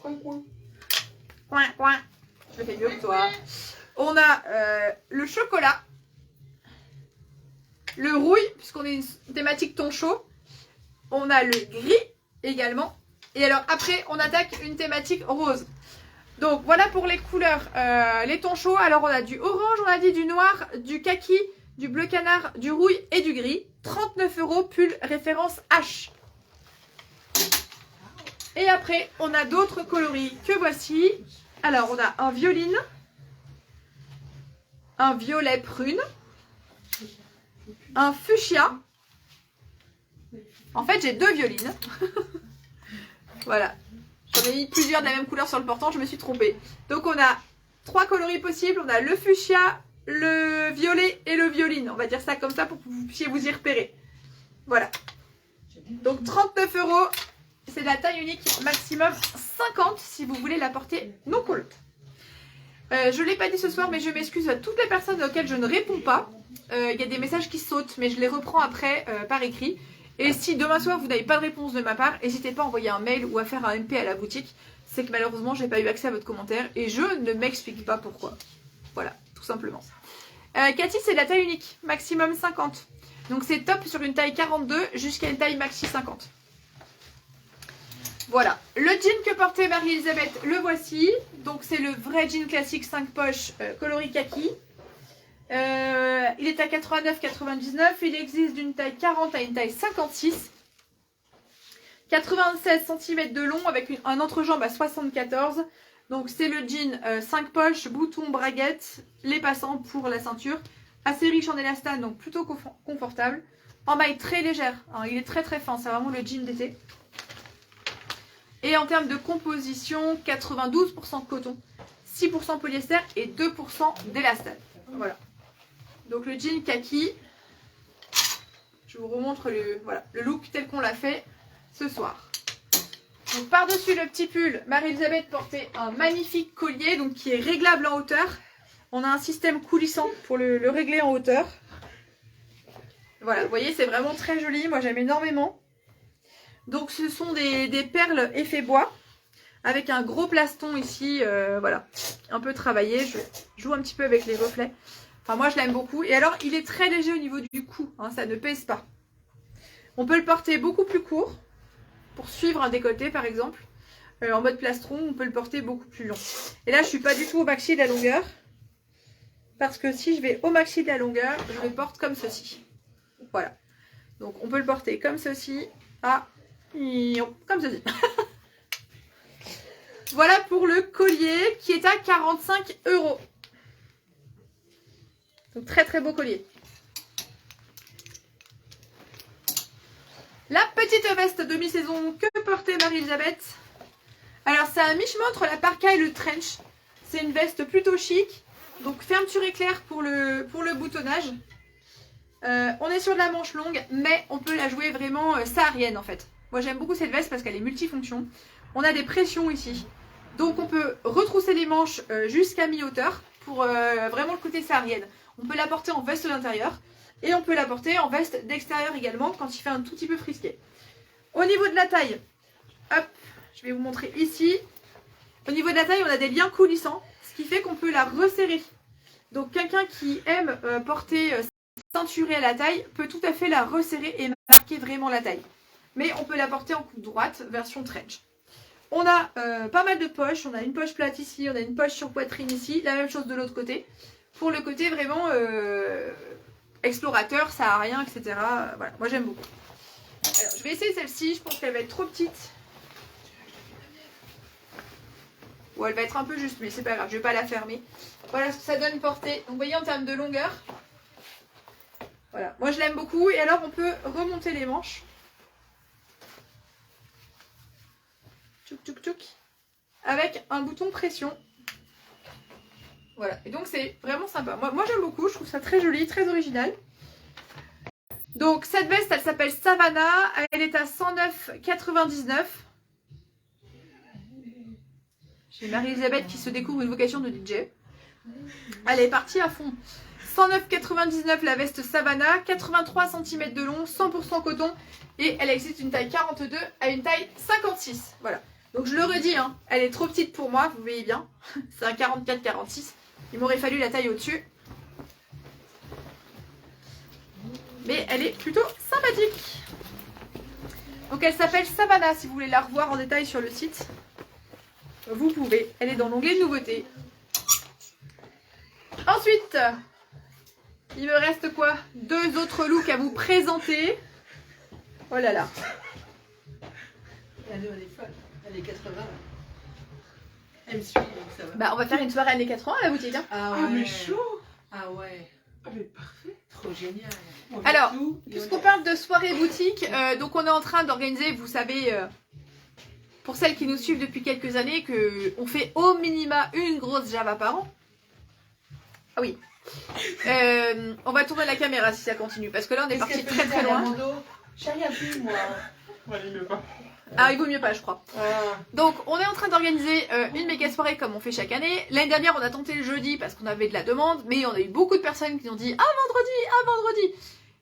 coin, coin, je le fais mieux que toi. On a le chocolat, le rouille, puisqu'on est une thématique ton chaud. On a le gris également. Et alors après, on attaque une thématique rose. Donc voilà pour les couleurs, les tons chauds. Alors on a du orange, on a dit du noir, du kaki, du bleu canard, du rouille et du gris. 39 € pull référence H. Et après, on a d'autres coloris que voici. Alors on a un violine, un violet prune, un fuchsia. En fait, j'ai deux violines. Voilà. J'en ai mis plusieurs de la même couleur sur le portant, je me suis trompée. Donc, on a 3 coloris possibles. On a le fuchsia, le violet et le violine. On va dire ça comme ça pour que vous puissiez vous y repérer. Voilà. Donc, 39 €. C'est de la taille unique, maximum 50 si vous voulez la porter non collante. Je ne l'ai pas dit ce soir, mais je m'excuse à toutes les personnes auxquelles je ne réponds pas. Il y a des messages qui sautent, mais je les reprends après par écrit. Et si demain soir vous n'avez pas de réponse de ma part, n'hésitez pas à envoyer un mail ou à faire un MP à la boutique. C'est que malheureusement, je n'ai pas eu accès à votre commentaire et je ne m'explique pas pourquoi. Voilà, tout simplement. Cathy, c'est de la taille unique, maximum 50. Donc c'est top sur une taille 42 jusqu'à une taille maxi 50. Voilà, le jean que portait Marie-Elisabeth, le voici. Donc c'est le vrai jean classique 5 poches coloris kaki. Il est à 89,99. Il existe d'une taille 40 à une taille 56. 96 cm de long avec un entrejambe à 74. Donc c'est le jean 5 poches, boutons, braguettes, les passants pour la ceinture. Assez riche en élastane, donc plutôt confortable. En maille très légère, hein, il est très très fin, c'est vraiment le jean d'été. Et en termes de composition, 92% coton, 6% polyester et 2% d'élastane. Voilà. Donc le jean kaki, je vous remontre le look tel qu'on l'a fait ce soir. Donc par-dessus le petit pull, Marie-Elisabeth portait un magnifique collier donc qui est réglable en hauteur. On a un système coulissant pour le régler en hauteur. Voilà, vous voyez, c'est vraiment très joli. Moi, j'aime énormément. Donc ce sont des perles effet bois avec un gros plaston ici, voilà, un peu travaillé. Je joue un petit peu avec les reflets. Enfin, moi, je l'aime beaucoup. Et alors, il est très léger au niveau du cou, hein, ça ne pèse pas. On peut le porter beaucoup plus court pour suivre un décolleté, par exemple. En mode plastron, on peut le porter beaucoup plus long. Et là, je ne suis pas du tout au maxi de la longueur. Parce que si je vais au maxi de la longueur, je le porte comme ceci. Voilà. Donc on peut le porter comme ceci. Ah, comme ceci. Voilà pour le collier qui est à 45 €. Donc très très beau collier. La petite veste demi-saison que portait Marie-Elisabeth. Alors c'est un mi-chemin entre la parka et le trench. C'est une veste plutôt chic. Donc fermeture éclair pour le boutonnage. On est sur de la manche longue, mais on peut la jouer vraiment saharienne en fait. Moi j'aime beaucoup cette veste parce qu'elle est multifonction. On a des pressions ici. Donc on peut retrousser les manches jusqu'à mi-hauteur pour vraiment le côté saharienne. On peut la porter en veste d'intérieur et on peut la porter en veste d'extérieur également quand il fait un tout petit peu frisqué. Au niveau de la taille, hop, je vais vous montrer ici. Au niveau de la taille, on a des liens coulissants, ce qui fait qu'on peut la resserrer. Donc quelqu'un qui aime porter ceinturée à la taille peut tout à fait la resserrer et marquer vraiment la taille. Mais on peut la porter en coupe droite, version trench. On a pas mal de poches, on a une poche plate ici, on a une poche sur poitrine ici, la même chose de l'autre côté. Pour le côté vraiment explorateur, saharien, etc. Voilà, moi j'aime beaucoup. Alors, je vais essayer celle-ci, je pense qu'elle va être trop petite. Ou elle va être un peu juste, mais c'est pas grave, je vais pas la fermer. Voilà ce que ça donne portée. Donc vous voyez en termes de longueur. Voilà, moi je l'aime beaucoup. Et alors on peut remonter les manches. Tchouk tchouk tchouk. Avec un bouton pression. Voilà, et donc c'est vraiment sympa. Moi j'aime beaucoup, je trouve ça très joli, très original. Donc cette veste, elle s'appelle Savannah. Elle est à 109,99 €. J'ai Marie-Elisabeth qui se découvre une vocation de DJ. Elle est partie à fond. 109,99 € la veste Savannah, 83 cm de long, 100% coton. Et elle existe une taille 42 à une taille 56. Voilà. Donc je le redis, hein, elle est trop petite pour moi, vous voyez bien. C'est un 44-46. Il m'aurait fallu la taille au-dessus. Mais elle est plutôt sympathique. Donc elle s'appelle Savannah, si vous voulez la revoir en détail sur le site. Vous pouvez, elle est dans l'onglet nouveautés. Ensuite, il me reste quoi? 2 autres looks à vous présenter. Oh là là. Elle est folle. Elle est 80. Elle me suit, donc ça va. Bah on va faire une soirée années 80 à la boutique. Hein. Ah, ouais. Ah, mais chaud. Ah ouais. Ah, mais parfait. Trop génial. Alors, puisqu'on parle de soirée boutique, donc on est en train d'organiser, vous savez, pour celles qui nous suivent depuis quelques années, qu'on fait au minima une grosse Java par an. Ah oui. On va tourner la caméra si ça continue, parce que là on est parti très très loin. J'ai rien vu, moi. Ouais, il veut pas. Ah, il vaut mieux pas, je crois. Ah. Donc, on est en train d'organiser une méga soirée comme on fait chaque année. L'année dernière, on a tenté le jeudi parce qu'on avait de la demande, mais on a eu beaucoup de personnes qui nous ont dit « Ah, vendredi !»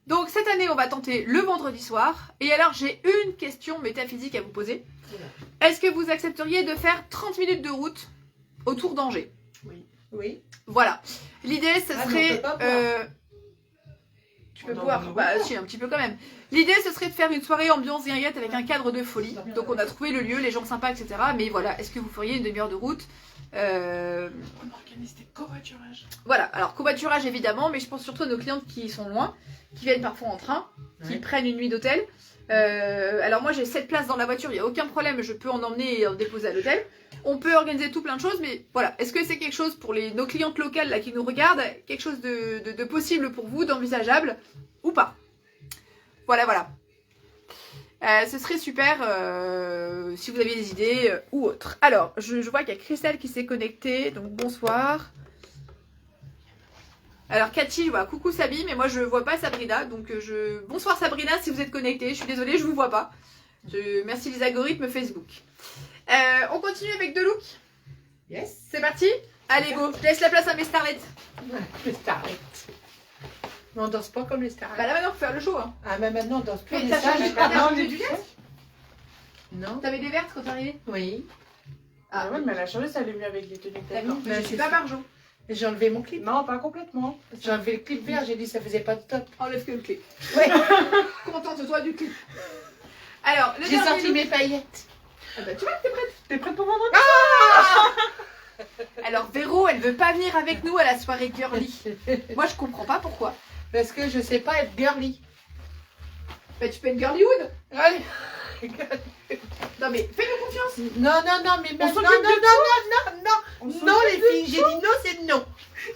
Donc, cette année, on va tenter le vendredi soir. Et alors, j'ai une question métaphysique à vous poser. Est-ce que vous accepteriez de faire 30 minutes de route autour d'Angers? Oui. Oui. Voilà. L'idée, ce Ah, serait... mais on peut pas boire. Tu peux boire, bah si, un petit peu quand même. L'idée, ce serait de faire une soirée ambiance guinguette avec un cadre de folie. Donc on a trouvé le lieu, les gens sympas, etc. Mais voilà, est-ce que vous feriez une demi-heure de route? On organise des covoiturages. Voilà, alors covoiturage évidemment, mais je pense surtout à nos clientes qui sont loin, qui viennent parfois en train, qui prennent une nuit d'hôtel. Alors moi j'ai 7 places dans la voiture, il n'y a aucun problème, je peux en emmener et en déposer à l'hôtel. On peut organiser tout plein de choses, mais voilà, est-ce que c'est quelque chose pour nos clientes locales là, qui nous regardent, quelque chose de possible pour vous, d'envisageable ou pas? Voilà, voilà. Ce serait super si vous aviez des idées ou autres. Alors, je vois qu'il y a Christelle qui s'est connectée, donc bonsoir. Alors Cathy, je vois coucou Sabi, mais moi je vois pas Sabrina, donc bonsoir Sabrina si vous êtes connectée, je suis désolée, je vous vois pas. Merci les algorithmes Facebook. On continue avec 2 looks. Yes. C'est parti. Allez go, je laisse la place à mes starlettes. Les starlettes. Mais on danse pas comme les starlettes. Bah là maintenant faut faire le show. Hein. Ah, mais maintenant on danse plus. Mais on t'as est sage. changé Ah, de du non. T'avais des vertes quand t'es arrivée? Oui. Ah ouais, mais elle a changé, ça allait mieux avec les tenues que t'as D'accord, mis. mais je suis pas Marjo. Et j'ai enlevé mon clip. Non, pas complètement. J'ai enlevé le clip vert, j'ai dit ça faisait pas de top. Enlève que le clip. Ouais. Contente-toi du clip. Alors, le J'ai dernier sorti look. mes paillettes. Ah bah tu vois que t'es prête. T'es prête pour vendredi? Alors Véro, elle veut pas venir avec nous à la soirée girly. Moi je comprends pas pourquoi. Parce que je sais pas être girly. Bah, tu peux être girlywood. Allez. Non, mais fais-nous confiance. Non, mais On non, s'occupe non, On s'occupe non, les de filles, j'ai dit non, c'est non.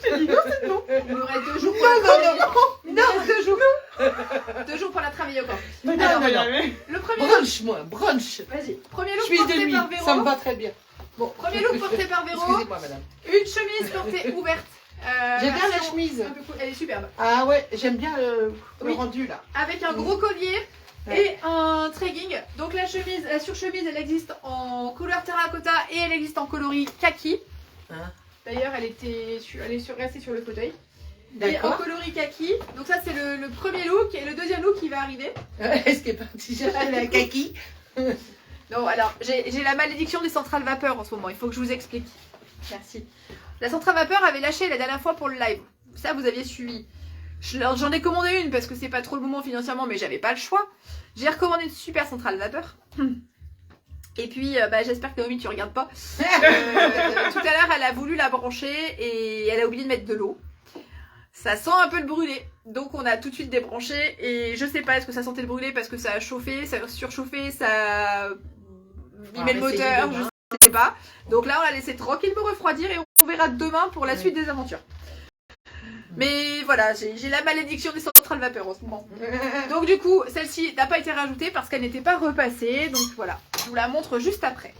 J'ai dit non, c'est non. Il nous reste 2 jours pour Non, la travailler. non, Il nous reste 2 jours. 2 jours pour la travailler encore. Mais Alors, non, non. mais... Le premier look. Brunch, moi, brunch. Vas-y. Premier look Chemise de porté nuit, par Véro. ça me va très bien. Bon, premier look porté par Véro. Excusez-moi, madame. Une chemise portée ouverte. J'aime bien la version chemise. un peu cool. Elle est superbe. Ah ouais, j'aime bien le Oui. rendu là. Avec un gros collier Ouais. et un tracking. Donc la chemise, la surchemise, elle existe en couleur terracotta et elle existe en coloris kaki. Hein. D'ailleurs, elle est restée sur le fauteuil. Et en D'accord. coloris kaki. Donc ça, c'est le premier look. Et le deuxième look qui va arriver. Est-ce qu'elle est partie chercher la kaki? Non, alors, j'ai la malédiction des centrales vapeur en ce moment. Il faut que je vous explique. Merci. La centrale vapeur avait lâché la dernière fois pour le live. Ça, vous aviez suivi. J'en ai commandé une parce que c'est pas trop le moment financièrement, mais j'avais pas le choix. J'ai recommandé une super centrale vapeur. Et puis, j'espère que Naomi, tu regardes pas. Tout à l'heure, elle a voulu la brancher et elle a oublié de mettre de l'eau. Ça sent un peu le brûlé. Donc, on a tout de suite débranché. Et je sais pas, est-ce que ça sentait le brûlé parce que ça a chauffé, ça a surchauffé, ça a abîmé le moteur, je sais pas. Donc là, on l'a laissé tranquillement refroidir et on verra demain pour la suite des aventures. Mais voilà, j'ai la malédiction des centrales vapeur en ce moment. Donc du coup, celle-ci n'a pas été rajoutée parce qu'elle n'était pas repassée. Donc voilà, je vous la montre juste après.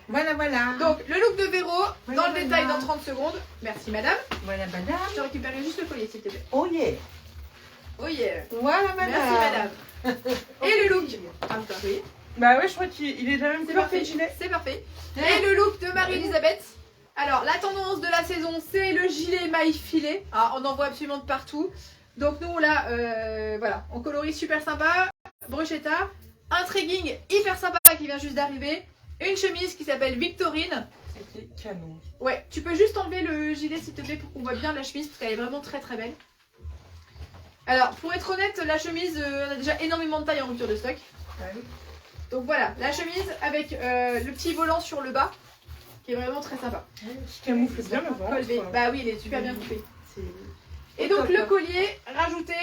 Voilà. Donc le look de Véro, Voilà, dans le détail voilà. dans 30 secondes. Merci madame. Voilà, madame. Je récupérerai juste le collier s'il te plaît. Oh yeah. Oh yeah. Voilà, madame. Merci madame. Et le look. Ah putain, oui. Bah ouais, je crois qu'il est de la même C'est couleur que parfait. le gilet. C'est parfait. Et le look de Marie-Elisabeth. Alors, la tendance de la saison, c'est le gilet maille filet. Ah, on en voit absolument de partout. Donc, nous, là, voilà, en coloris super sympa. Bruschetta. Un tracking hyper sympa qui vient juste d'arriver. Une chemise qui s'appelle Victorine. C'était canon. Ouais, tu peux juste enlever le gilet, s'il te plaît, pour qu'on voit bien la chemise, parce qu'elle est vraiment très très belle. Alors, pour être honnête, la chemise, on a déjà énormément de taille en rupture de stock. Donc voilà, la chemise avec le petit volant sur le bas, qui est vraiment très sympa. Je camoufle bien le ventre. Col V. quoi. Bah oui, il est super bien coupé. C'est- Et donc le collier rajouté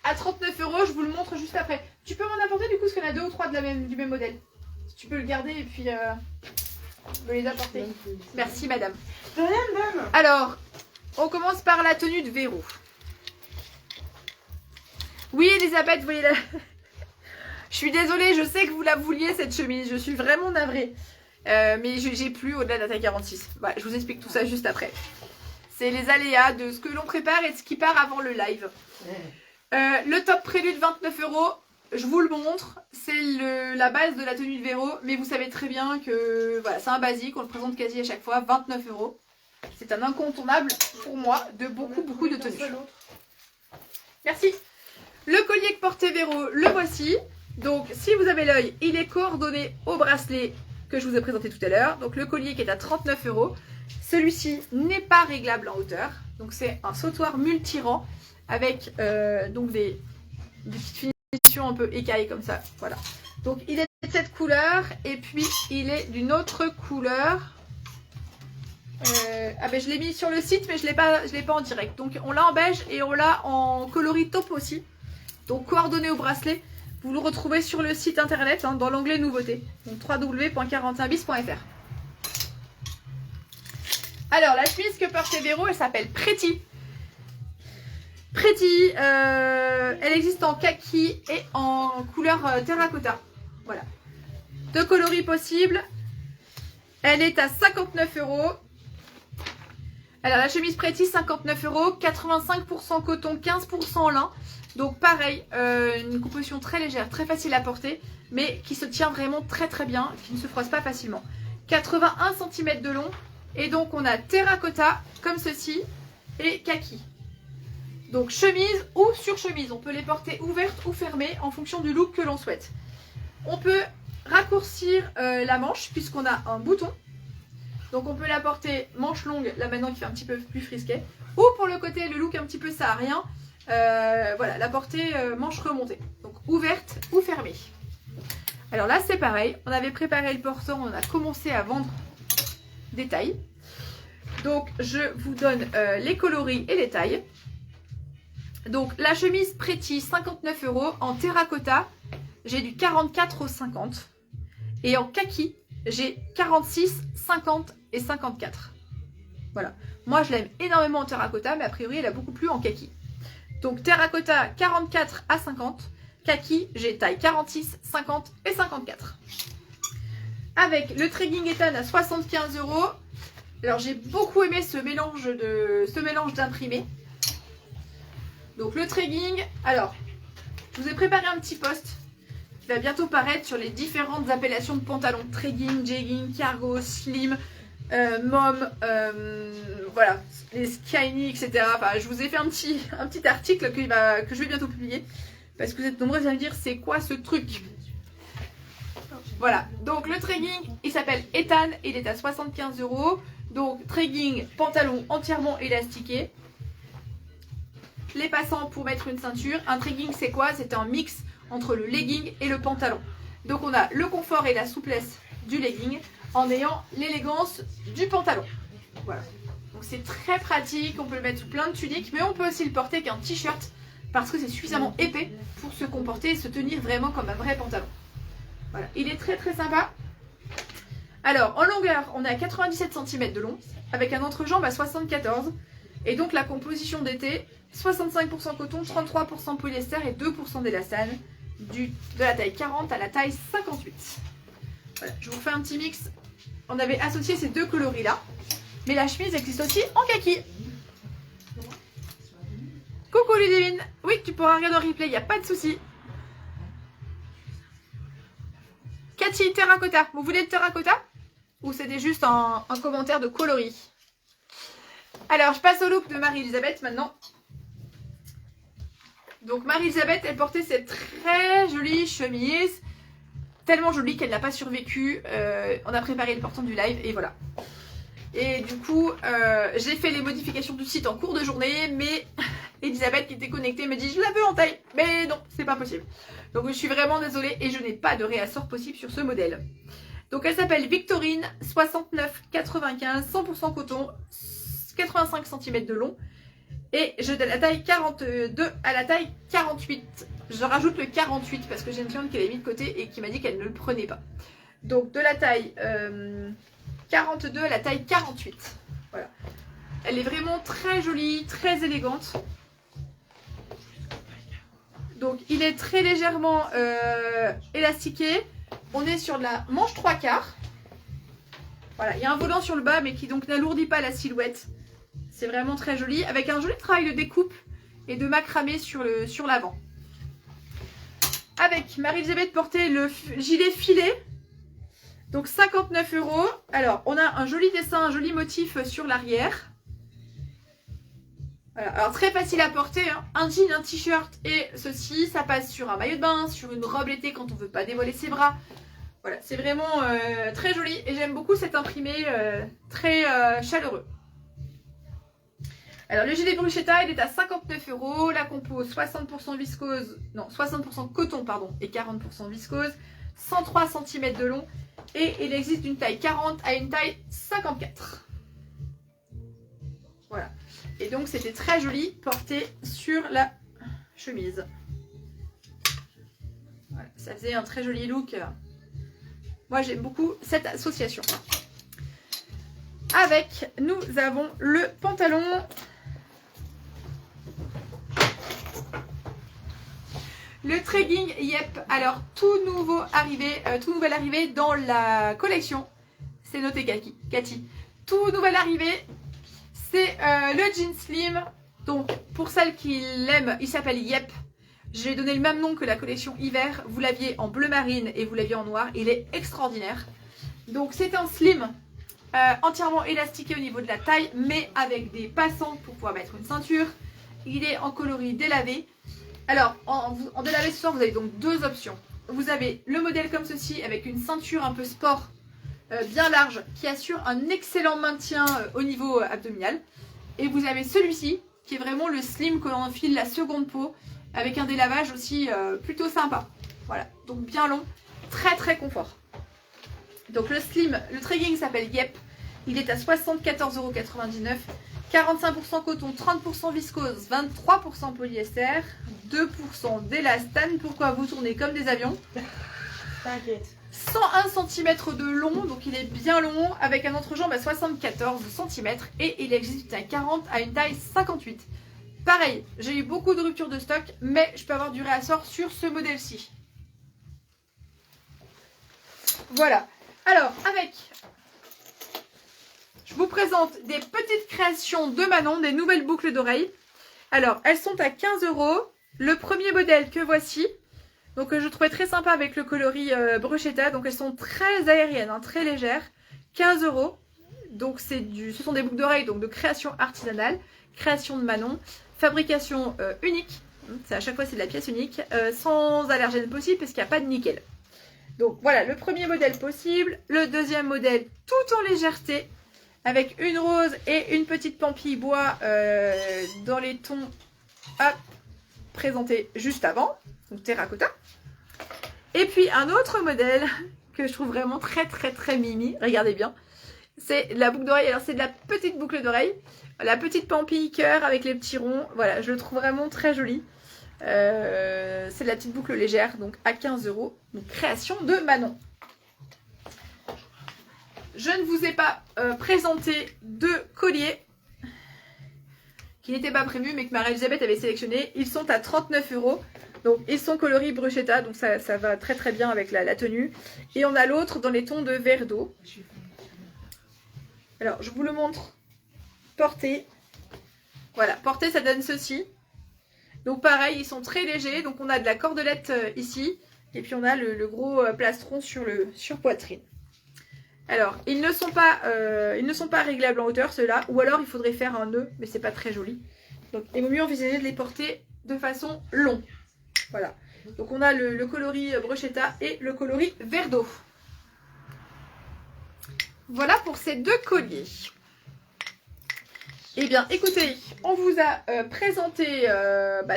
à 39 €, je vous le montre juste après. Tu peux m'en apporter du coup, parce qu'il y en a 2 ou 3 du même modèle. Si tu peux le garder et puis me les apporter. Merci madame. De rien, madame. Alors, on commence par la tenue de Véro. Oui Elisabeth, vous voyez la... Je suis désolée, je sais que vous la vouliez cette chemise, je suis vraiment navrée. Mais j'ai plus au-delà de la taille 46. Voilà, je vous explique tout ça juste après. C'est les aléas de ce que l'on prépare et de ce qui part avant le live. Le top prélude 29 €, je vous le montre. C'est la base de la tenue de Véro, mais vous savez très bien que voilà, c'est un basique, on le présente quasi à chaque fois, 29 €. C'est un incontournable pour moi de beaucoup de tenues. Merci. Le collier que portait Véro, le voici. Donc si vous avez l'œil, il est coordonné au bracelet que je vous ai présenté tout à l'heure. Donc le collier qui est à 39 €. Celui-ci n'est pas réglable en hauteur. Donc c'est un sautoir multirang avec donc des petites finitions un peu écailles comme ça. Voilà. Donc il est de cette couleur et puis il est d'une autre couleur. Ah ben je l'ai mis sur le site mais je l'ai pas en direct. Donc on l'a en beige et on l'a en coloris taupe aussi. Donc coordonné au bracelet. Vous le retrouvez sur le site internet dans l'onglet nouveautés. Donc www.41bis.fr. Alors la chemise que porte Véro, elle s'appelle Pretty. Pretty, elle existe en kaki et en couleur terracotta. Voilà. 2 coloris possibles. Elle est à 59 €. Alors la chemise Pretty, 59 €, 85% coton, 15% lin. Donc pareil, une composition très légère, très facile à porter, mais qui se tient vraiment très bien, qui ne se froisse pas facilement. 81 cm de long, et donc on a terracotta, comme ceci, et kaki. Donc chemise ou surchemise, on peut les porter ouvertes ou fermées en fonction du look que l'on souhaite. On peut raccourcir la manche, puisqu'on a un bouton. Donc on peut la porter manche longue, là maintenant qui fait un petit peu plus frisquet. Ou pour le côté, le look un petit peu saharien, voilà, la porter manche remontée. Donc ouverte ou fermée. Alors là c'est pareil, on avait préparé le portant, on a commencé à vendre des tailles. Donc je vous donne les coloris et les tailles. Donc la chemise Pretty 59 € en terracotta, j'ai du 44,50 €. Et en kaki, j'ai 46, 50 et 54. Voilà. Moi, je l'aime énormément en terracotta, mais a priori, elle a beaucoup plu en kaki. Donc terracotta 44 à 50. Kaki, j'ai taille 46, 50 et 54. Avec le Tregging Ethan à 75 €. Alors j'ai beaucoup aimé ce mélange d'imprimés. Donc le Tregging, alors je vous ai préparé un petit post qui va bientôt paraître sur les différentes appellations de pantalons. Tregging, jegging, cargo, slim, mom, voilà, les skinny, etc. Enfin, je vous ai fait un petit article que je vais bientôt publier. Parce que vous êtes nombreux à me dire c'est quoi ce truc. Voilà, donc le Tregging, il s'appelle Ethan, il est à 75 €. Donc Tregging, pantalon entièrement élastiqué. Les passants pour mettre une ceinture. Un Tregging, c'est quoi? C'est un mix entre le legging et le pantalon. Donc on a le confort et la souplesse du legging en ayant l'élégance du pantalon. Voilà, donc c'est très pratique, on peut le mettre sous plein de tuniques, mais on peut aussi le porter avec un t-shirt parce que c'est suffisamment épais pour se comporter et se tenir vraiment comme un vrai pantalon. Voilà, il est très très sympa. Alors, en longueur, on est à 97 cm de long, avec un entrejambe à 74. Et donc la composition d'été, 65% coton, 33% polyester et 2% d'élastane, de la taille 40 à la taille 58. Voilà, je vous refais un petit mix. On avait associé ces deux coloris-là. Mais la chemise existe aussi en kaki. Coucou Ludivine. Oui, tu pourras regarder en replay, il n'y a pas de souci. Cathy, terracotta. Vous voulez le terracotta? Ou c'était juste un commentaire de coloris? Alors, je passe au look de Marie-Elisabeth maintenant. Donc, Marie-Elisabeth, elle portait cette très jolie chemise. Tellement jolie qu'elle n'a pas survécu. On a préparé le portant du live et voilà. Et du coup, j'ai fait les modifications du site en cours de journée. Mais Elisabeth qui était connectée me dit je la veux en taille. Mais non, c'est pas possible. Donc, je suis vraiment désolée et je n'ai pas de réassort possible sur ce modèle. Donc, elle s'appelle Victorine 69,95, 100% coton, 85 cm de long. Et je de la taille 42 à la taille 48. Je rajoute le 48 parce que j'ai une cliente qui l'avait mis de côté et qui m'a dit qu'elle ne le prenait pas. Donc de la taille 42 à la taille 48. Voilà. Elle est vraiment très jolie, très élégante. Donc il est très légèrement élastiqué. On est sur de la manche 3/4. Voilà, il y a un volant sur le bas mais qui donc n'alourdit pas la silhouette. C'est vraiment très joli, avec un joli travail de découpe et de macramé sur l'avant. Avec Marie-Elisabeth portait le gilet filet, donc 59 €. Alors, on a un joli dessin, un joli motif sur l'arrière. Voilà, alors très facile à porter, hein. Un jean, un t-shirt et ceci, ça passe sur un maillot de bain, sur une robe l'été quand on ne veut pas dévoiler ses bras. Voilà, c'est vraiment très joli et j'aime beaucoup cet imprimé très chaleureux. Alors le gilet Bruschetta, il est à 59 €, la compo 60% viscose, non 60% coton pardon et 40% viscose, 103 cm de long et il existe d'une taille 40 à une taille 54. Voilà. Et donc c'était très joli porté sur la chemise. Voilà, ça faisait un très joli look. Moi j'aime beaucoup cette association. Avec, nous avons le pantalon. Le Tregging Yep, alors tout nouvel arrivé dans la collection, c'est noté Cathy, tout nouvel arrivé, c'est le jean slim, donc pour celles qui l'aiment, il s'appelle Yep, je vais donner le même nom que la collection hiver, vous l'aviez en bleu marine et vous l'aviez en noir, il est extraordinaire, donc c'est un slim entièrement élastiqué au niveau de la taille, mais avec des passants pour pouvoir mettre une ceinture, il est en coloris délavé. Alors, en délavé ce soir, vous avez donc deux options. Vous avez le modèle comme ceci, avec une ceinture un peu sport, bien large, qui assure un excellent maintien au niveau abdominal. Et vous avez celui-ci, qui est vraiment le slim que l'on enfile la seconde peau, avec un délavage aussi plutôt sympa. Voilà, donc bien long, très très confort. Donc le slim, le Tregging s'appelle Yep, il est à 74,99 €, 45% coton, 30% viscose, 23% polyester, 2% d'élastane. Pourquoi vous tournez comme des avions? T'inquiète. 101 cm de long, donc il est bien long, avec un entrejambe à 74 cm et il existe une taille 40 à une taille 58. Pareil, j'ai eu beaucoup de ruptures de stock, mais je peux avoir du réassort sur ce modèle-ci. Voilà. Alors, je vous présente des petites créations de Manon, des nouvelles boucles d'oreilles. Alors, elles sont à 15 €. Le premier modèle que voici. Donc, je trouvais très sympa avec le coloris Bruschetta. Donc, elles sont très aériennes, hein, très légères. 15 €. Donc, ce sont des boucles d'oreilles donc de création artisanale, création de Manon, fabrication unique. À chaque fois, c'est de la pièce unique, sans allergène possible parce qu'il n'y a pas de nickel. Donc, voilà le premier modèle possible. Le deuxième modèle, tout en légèreté, avec une rose et une petite pampille bois dans les tons présentés juste avant, donc terracotta. Et puis un autre modèle que je trouve vraiment très très très mimi, regardez bien, c'est la boucle d'oreille. Alors c'est de la petite boucle d'oreille, la petite pampille cœur avec les petits ronds, voilà, je le trouve vraiment très joli. C'est de la petite boucle légère, donc à 15 €, donc création de Manon. Je ne vous ai pas présenté deux colliers qui n'étaient pas prévus mais que Marie-Elisabeth avait sélectionné. Ils sont à 39 €. Donc ils sont coloris Bruschetta, donc ça va très très bien avec la tenue. Et on a l'autre dans les tons de vert d'eau. Alors je vous le montre porté. Voilà, porté ça donne ceci. Donc pareil, ils sont très légers. Donc on a de la cordelette ici. Et puis on a le gros plastron sur poitrine. Alors, ils ne sont pas réglables en hauteur, ceux-là. Ou alors, il faudrait faire un nœud, mais c'est pas très joli. Donc, il vaut mieux envisager de les porter de façon longue. Voilà. Donc, on a le coloris Bruschetta et le coloris vert d'eau. Voilà pour ces deux colliers. Eh bien, écoutez, on vous a présenté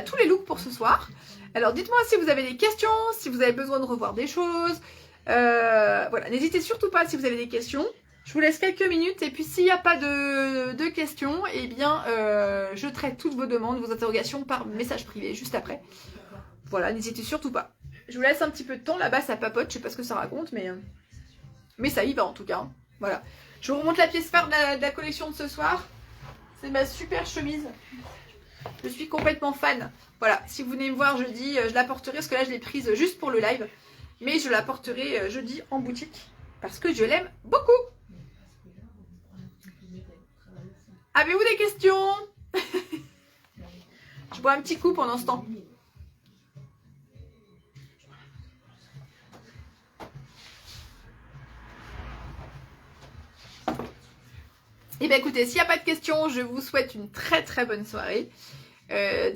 tous les looks pour ce soir. Alors, dites-moi si vous avez des questions, si vous avez besoin de revoir des choses. Voilà, n'hésitez surtout pas si vous avez des questions. Je vous laisse quelques minutes et puis s'il n'y a pas de questions, eh bien je traite toutes vos demandes, vos interrogations par message privé juste après. Voilà, n'hésitez surtout pas. Je vous laisse un petit peu de temps, là-bas ça papote, je sais pas ce que ça raconte, mais ça y va en tout cas. Voilà, je vous remonte la pièce phare de la collection de ce soir. C'est ma super chemise. Je suis complètement fan. Voilà, si vous venez me voir jeudi, je la porterai parce que là je l'ai prise juste pour le live. Mais je la porterai jeudi en boutique parce que je l'aime beaucoup. Avez-vous des questions? Je bois un petit coup pendant ce temps. Et bien écoutez, s'il n'y a pas de questions, je vous souhaite une très très bonne soirée.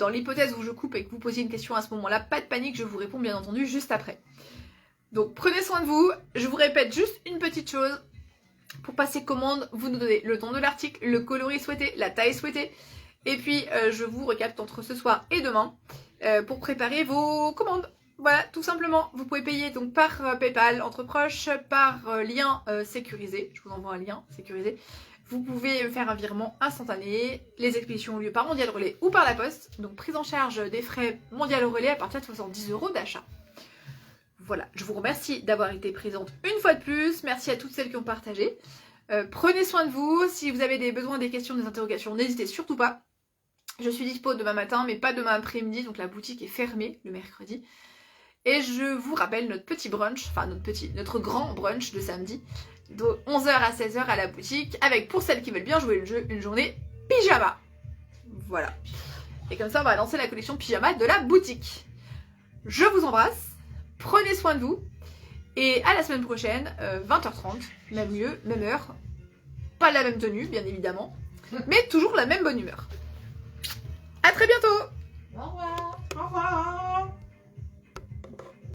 Dans l'hypothèse où je coupe et que vous posiez une question à ce moment-là, pas de panique, je vous réponds bien entendu juste après. Donc prenez soin de vous, je vous répète juste une petite chose. Pour passer commande, vous nous donnez le ton de l'article, le coloris souhaité, la taille souhaitée. Et puis je vous recapte entre ce soir et demain pour préparer vos commandes. Voilà, tout simplement. Vous pouvez payer donc par PayPal entre proches, par lien sécurisé. Je vous envoie un lien sécurisé. Vous pouvez faire un virement instantané. Les expéditions ont lieu par Mondial Relais ou par la poste. Donc prise en charge des frais Mondial Relais à partir de 70 € d'achat. Voilà, je vous remercie d'avoir été présente une fois de plus. Merci à toutes celles qui ont partagé. Prenez soin de vous. Si vous avez des besoins, des questions, des interrogations, n'hésitez surtout pas. Je suis dispo demain matin, mais pas demain après-midi. Donc la boutique est fermée le mercredi. Et je vous rappelle notre petit brunch, enfin notre grand brunch de samedi, de 11 h à 16 h à la boutique, avec pour celles qui veulent bien jouer le jeu, une journée pyjama. Voilà. Et comme ça, on va lancer la collection pyjama de la boutique. Je vous embrasse. Prenez soin de vous et à la semaine prochaine, 20 h 30, même lieu, même heure, pas la même tenue bien évidemment, mais toujours la même bonne humeur. À très bientôt. Au revoir. Au revoir.